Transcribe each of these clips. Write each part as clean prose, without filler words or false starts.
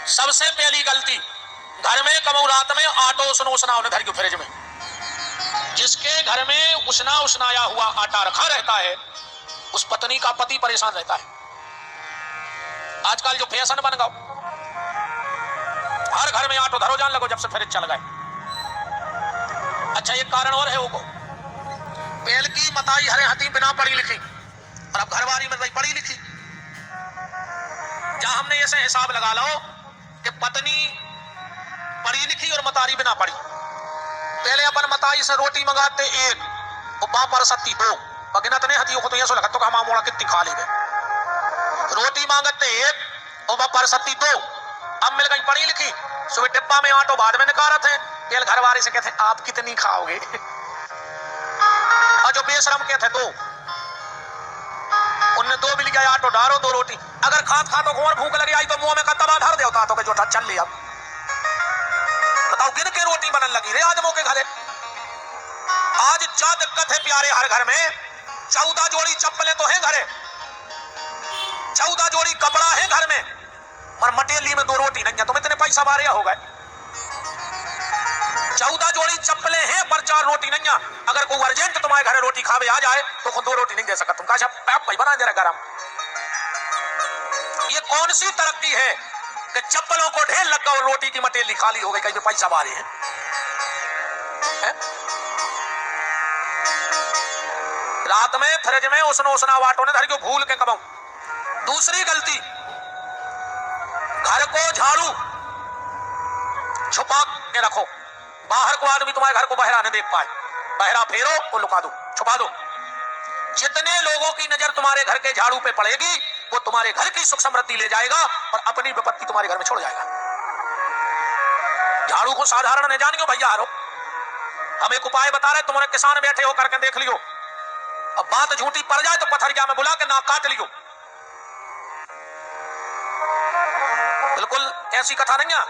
सबसे पहली गलती, घर में कमऊ रात में आटो उसनो उसना उन्हें धर के फ्रिज में। जिसके घर में उसना उसनाया हुआ आटा रखा रहता है उस पत्नी का पति परेशान रहता है। आजकल जो फैशन बन गया, हर घर में आटो धरो जान लगो जब से फ्रिज चल गए। अच्छा, एक कारण और है वो को, पहल की मताई हरे हती बिना पढ़ी लिखी, और अब घरवारी में पढ़ी लिखी। जहां हमने ऐसे हिसाब लगा लो कि पत्नी पढ़ी लिखी और मतारी बिना पढ़ी। पहले अपन मताई से रोटी मंगाते एक और बाप पर सत्ती दो, गिनत नहीं हती तो ऐसा लगता हम मोड़ा कितनी खा ली। रोटी मांगते एक और बाप पर सत्ती दो। अब मिल गई पढ़ी लिखी, सुबह डिब्बा में आटो बाद में निकारत है। पहले घरवारी से कहते आप कितनी खाओगे, और जो बेशरम कहते दो, उनने दो मिल गया आटो डारो दो रोटी। अगर खात खातो और भूख लगी आई तो मुंह में कत्ता धर देता तो जो चल लिया। बताओ गिन के रोटी बनन लगी रे आदमों के घरे। आज क्या दिक्कत है प्यारे, हर घर में 14 जोड़ी चप्पलें तो हैं घरे, 14 जोड़ी कपड़ा है घर में, पर मटेली में 2 रोटी नहीं है। तुम इतने पैसा बारे हो गए। 14 जोड़ी चप्पलें हैं पर 4 रोटी नहीं है। अगर कोई अर्जेंट तुम्हारे घरे रोटी खावे आ जाए तो खुद 2 रोटी नहीं दे सकता। तुम कहा भाई बना दे रहा गरम। ये कौन सी तरक्की है कि चप्पलों को ढेर लगा और रोटी की मटेली खाली हो गई, कहीं पैसा बारे हैं? रात में फ्रिज में उसनो उसना वाटो ने धर के भूल के कबाऊ। दूसरी गलती, घर को झाड़ू छुपा के रखो। बाहर को आदमी तुम्हारे घर को बहरा नहीं देख पाए, बहरा फेरो और लुका दो, छुपा दो। जितने लोगों की नजर तुम्हारे घर के झाड़ू पे पड़ेगी वो तुम्हारे घर की सुख समृद्धि ले जाएगा और अपनी विपत्ति तुम्हारे घर में छोड़ जाएगा। झाड़ू को साधारण नहीं जानियो भैया, हारो हम एक उपाय बता रहे, तुम्हारे किसान बैठे हो करके देख लियो। अब बात झूठी पड़ जाए तो पथरिया में बुला के नाक काट लियो। बिल्कुल ऐसी कथा नहीं है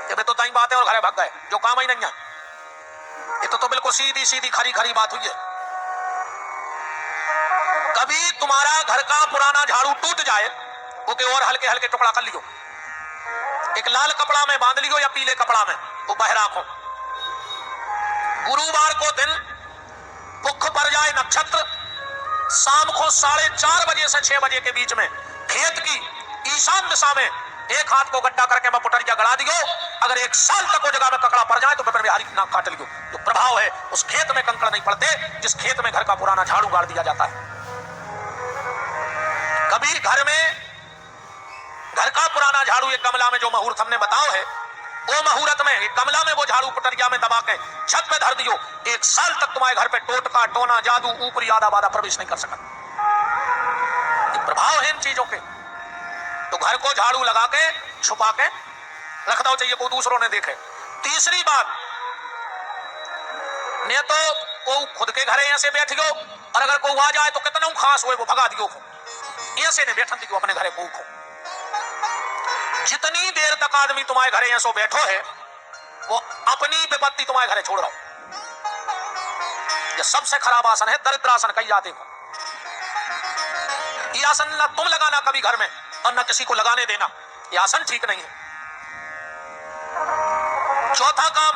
कि तो ताई बात है और घरे भाग गए, जो काम ही नहीं है। ये तो बिल्कुल सीधी सीधी खरी खरी बात हुई है। कभी तुम्हारा घर का पुराना झाड़ू टूट जाए, ओके और हल्के हल्के टुकड़ा कर लियो, एक लाल कपड़ा में बांध लियो या पीले कपड़ा में, वो बाहर रखो। गुरुवार को दिन भूख पड़ जाए नक्षत्र, शाम को 4:30 बजे से 6 बजे के बीच में खेत की ईशान दिशा में एक हाथ को गड्ढा करके मैं पुटरिया गड़ा दियो। अगर 1 साल तक वो जगह में ककड़ा पड़ जाए तो फिर बिहारी नाक काट लियो। जो प्रभाव है उस खेत में कंकड़ नहीं पड़ते जिस खेत में घर का पुराना झाड़ू गाड़ दिया जाता है। कभी घर में घर का पुराना झाड़ू एक गमला में, जो मुहूर्त हमने बताओ है, वो मुहूर्त में एक गमला में वो झाड़ू पुटरिया में दबा के छत पे धर दियो। 1 साल तक तुम्हारे घर पे टोटका टोना जादू ऊपरी आधा बाधा प्रवेश नहीं कर सकता। ये प्रभाव है इन चीजों के। तो घर को झाड़ू लगा के छुपा के रख दो, चाहिए कोई दूसरों ने देखे। तीसरी बात, ने तो वो खुद के घरे ऐसे बैठ गयो और अगर कोई आ जाए तो कितना खास हुए वो भगा दियो, ऐसे ने बैठन दियो अपने घरे को। जितनी देर तक आदमी तुम्हारे घरे ऐसो बैठो है वो अपनी विपत्ति तुम्हारे घरे छोड़ रहा हो। ये सबसे खराब आसन है, दरिद्रासन कही जाते हो। ये आसन न तुम लगाना कभी घर में और न किसी को लगाने देना, ये आसन ठीक नहीं है। चौथा काम,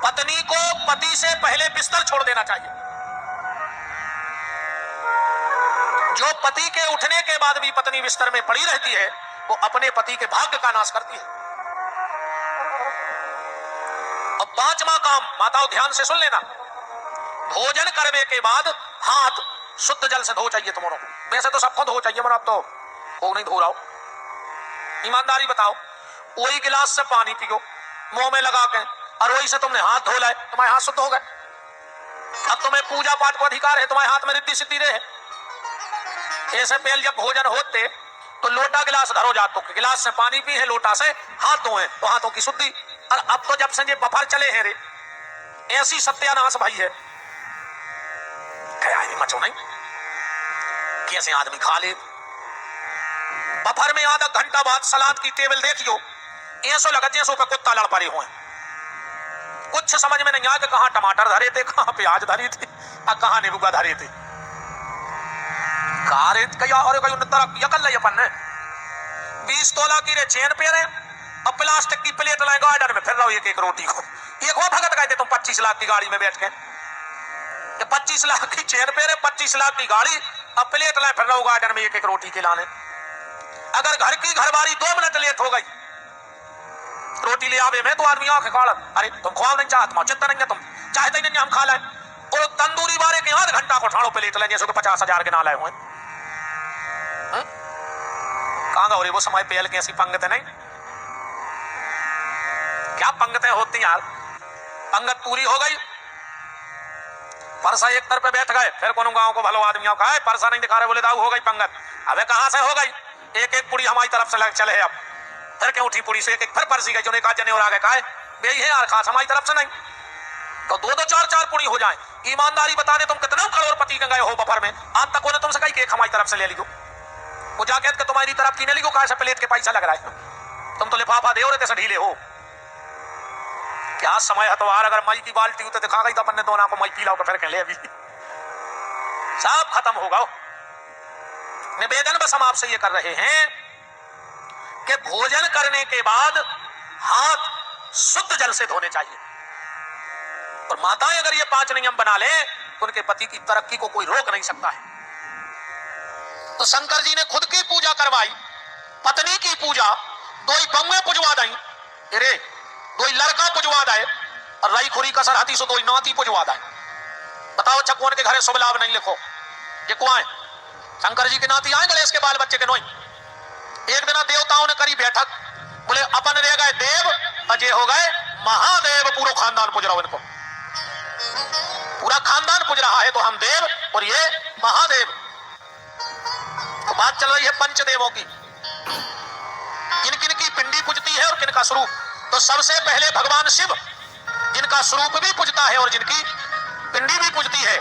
पत्नी को पति से पहले बिस्तर छोड़ देना चाहिए। जो पति के उठने के बाद भी पत्नी बिस्तर में पड़ी रहती है वो अपने पति के भाग्य का नाश करती है। और 5वां काम, माताओं ध्यान से सुन लेना, भोजन करने के बाद हाथ शुद्ध जल से धो चाहिए तुम्हारों को। वैसे तो सबको धो चाहिए, मगर अब तो वो नहीं धो रहा हो। ईमानदारी बताओ, वही गिलास से पानी पियो मुंह में लगा के और वही से तुमने हाथ धो लाए, तुम्हारे हाथ शुद्ध हो गए। अब तुम्हें पूजा पाठ को अधिकार है, तुम्हारे हाथ में रिद्धि सिद्धि रहे। ऐसे पहले जब भोजन होते तो लोटा गिलास धरो जातो, गिलास से पानी पी है, लोटा से हाथ धोए तो हाथों की शुद्धि। और अब तो जब से ये बफर चले हैं रे, ऐसी सत्यानाश भाई है, मचो नहीं कैसे आदमी खा ले। बफर में आधा घंटा बाद सलाद की टेबल देखियो, ऐसो लगा जैसो पे कुत्ता लड़ पड़े हुए। कुछ समझ में नहीं आया कि कहां टमाटर धरे थे, कहां प्याज धरी थी और कहां नींबू धरे थे। और कई तरह यकल अपन 20 तोला की रे चेन पे रहे और प्लास्टिक की प्लेट लाए गार्डन में फिर रहा हूं एक एक रोटी को। एक हो भगत कहते तुम 25 लाख की गाड़ी में बैठ के 25 लाख की चेन पे रहे 25 लाख की गाड़ी और प्लेट लाए फिर रहा हूं गार्डन में एक एक रोटी के लाने। अगर घर की घरवारी 2 मिनट लेट हो गई रोटी ले आवे में तो आदमी आंखें काढ़त, अरे तुम खुआ नहीं चाहत मां चित्त नहीं है, तुम चाहते नहीं हम खा लाए। और तंदूरी बारे के 8 घंटा को ठाड़ो प्लेट ले जैसे 50,000 के ना लाए हुए। कहां गौरी वो समय पेल कैसी पंगत नहीं, क्या पंगतें होती यार। पंगत पूरी हो गई, परसा एक तरफ पे बैठ गए, फिर कोनो गांव को भलो आदमियों का है परसा नहीं दिखा रहे बोले दाऊ हो गई पंगत। अबे कहां से हो गई, एक एक पुड़ी हमारी तरफ से लग चले है। अब फिर क्यों उठी पुड़ी से एक एक फिर परसी गई, जो ने कहा जने और आगे काहे बे है यार खास हमारी तरफ से नहीं तो 2-2 4-4 पुड़ी हो जाए। ईमानदारी बताने तुम कितने करोड़पति गए हो बफर में, आज तक उन्हें तुमसे कही केक हमारी तरफ से ले लियो। वो जाके के तुम्हारी तरफ की नहीं लिखो कहा से प्लेट के पैसा लग रहा है, तुम तो लिफाफा दे रहे थे ढीले हो। क्या समय हतवार, अगर मई की बाल्टी होते दिखा गई तो अपन ने दोनों को मई पी लाओ तो फिर कह ले अभी सब खत्म होगा। निवेदन बस हम आपसे ये कर रहे हैं कि भोजन करने के बाद हाथ शुद्ध जल से धोने चाहिए। और माताएं अगर ये 5 नियम बना ले तो उनके पति की तरक्की को कोई रोक नहीं सकता है। तो शंकर जी ने खुद की पूजा करवाई, पत्नी की पूजा, 2 बम्मे पुजवा दई, अरे 2 लड़का पुजवा दे और रई खुरी का सरहती सो 2 नाती पुजवा दे। बताओ अच्छा कौन के घरे शुभ लाभ नहीं लिखो, ये कुआं शंकर जी के नाती आए गणेश के बाल बच्चे के नोई। एक दिन देवताओं ने करी बैठक, बोले अपन रह गए देव अजय हो गए महादेव, पूरा खानदान पुज रहा हो, इनको पूरा खानदान पुज रहा है तो हम देव और ये महादेव। तो बात चल रही है पंचदेवों की, किन किन की पिंडी पूजती है और किन का स्वरूप। तो सबसे पहले भगवान शिव जिनका स्वरूप भी पूजता है और जिनकी पिंडी भी पूजती है